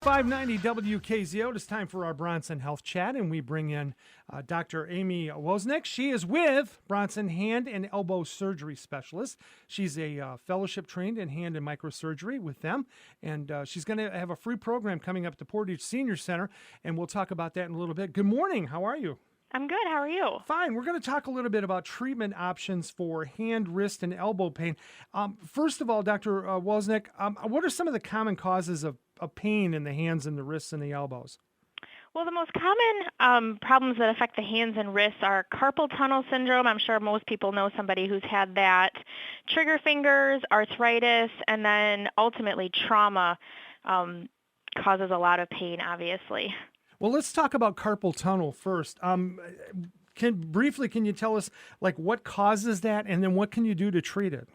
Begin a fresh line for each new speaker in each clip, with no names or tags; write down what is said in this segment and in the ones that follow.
590 WKZO. It's time for our Bronson Health Chat, and we bring in Dr. Amy Woznick. She is with Bronson Hand and Elbow Surgery Specialist. She's a fellowship trained in hand and microsurgery with them, and she's going to have a free program coming up at the Portage Senior Center, and we'll talk about that in a little bit. Good morning. How are you?
I'm good. How are you?
Fine. We're going to talk a little bit about treatment options for hand, wrist, and elbow pain. First of all, Dr. Woznick, what are some of the common causes of pain in the hands and the wrists and the elbows?
Well, the most common problems that affect the hands and wrists are carpal tunnel syndrome. I'm sure most people know somebody who's had that. Trigger fingers, arthritis, and then ultimately trauma causes a lot of pain, obviously.
Well, let's talk about carpal tunnel first. Can you tell us what causes that, and then what can you do to treat it?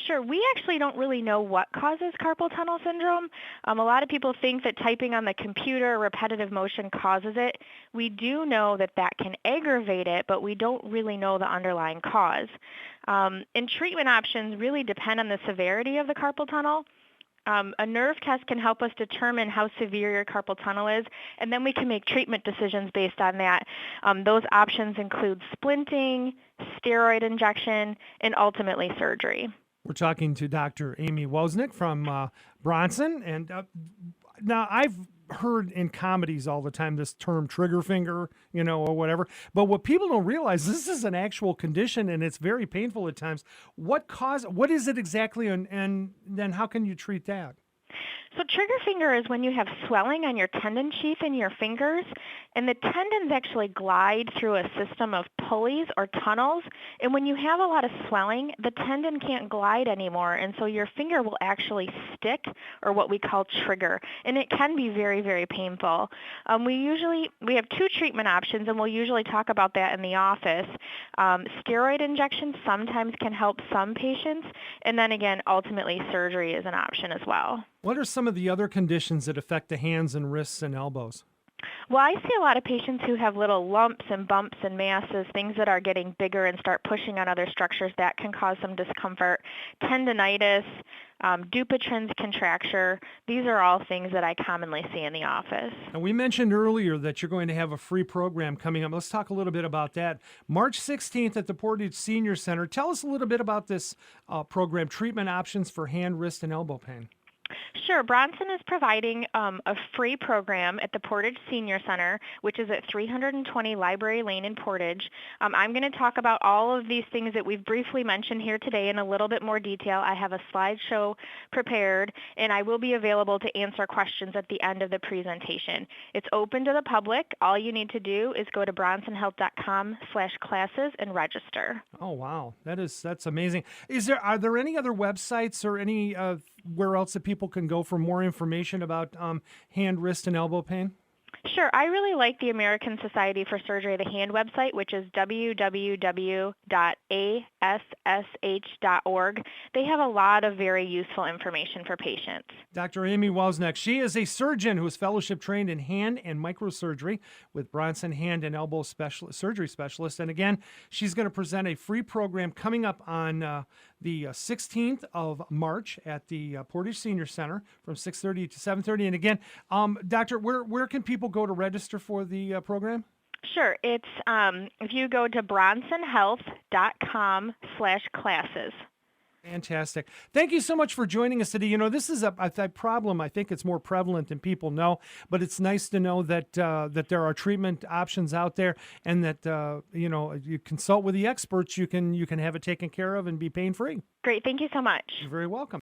Sure. We actually don't really know what causes carpal tunnel syndrome. A lot of people think that typing on the computer, repetitive motion causes it. We do know that can aggravate it, but we don't really know the underlying cause. And treatment options really depend on the severity of the carpal tunnel. A nerve test can help us determine how severe your carpal tunnel is, and then we can make treatment decisions based on that. Those options include splinting, steroid injection, and ultimately surgery.
We're talking to Dr. Amy Woznick from Bronson, and now I've heard in comedies all the time this term trigger finger, or whatever. But what people don't realize, this is an actual condition, and it's very painful at times. What is it exactly, and then how can you treat that?
So trigger finger is when you have swelling on your tendon sheath in your fingers, and the tendons actually glide through a system of pulleys or tunnels, and when you have a lot of swelling, the tendon can't glide anymore, and so your finger will actually stick, or what we call trigger, and it can be very, very painful. We have two treatment options, and we'll usually talk about that in the office. Steroid injections sometimes can help some patients, and then again, ultimately surgery is an option as well.
What are some of the other conditions that affect the hands and wrists and elbows?
Well, I see a lot of patients who have little lumps and bumps and masses, things that are getting bigger and start pushing on other structures that can cause some discomfort. Tendinitis, Dupuytren's contracture, these are all things that I commonly see in the office.
And we mentioned earlier that you're going to have a free program coming up. Let's talk a little bit about that. March 16th at the Portage Senior Center. Tell us a little bit about this program, treatment options for hand, wrist, and elbow pain.
Sure. Bronson is providing a free program at the Portage Senior Center, which is at 320 Library Lane in Portage. I'm going to talk about all of these things that we've briefly mentioned here today in a little bit more detail. I have a slideshow prepared, and I will be available to answer questions at the end of the presentation. It's open to the public. All you need to do is go to bronsonhealth.com/classes and register.
Oh, wow. That's amazing. Are there any other websites or any where else that people can go for more information about hand, wrist, and elbow pain?
Sure. I really like the American Society for Surgery of the Hand website, which is www.assh.org. They have a lot of very useful information for patients.
Dr. Amy Woznick, she is a surgeon who is fellowship trained in hand and microsurgery with Bronson Hand and Elbow Surgery Specialist. And again, she's going to present a free program coming up on the 16th of March at the Portage Senior Center from 6:30 to 7:30. And again, Doctor, where can people go to register for the program?
Sure. It's if you go to bronsonhealth.com/classes.
Fantastic. Thank you so much for joining us today. This is a problem. I think it's more prevalent than people know, but it's nice to know that that there are treatment options out there, and that you consult with the experts. You can have it taken care of and be pain-free.
Great. Thank you so much.
You're very welcome.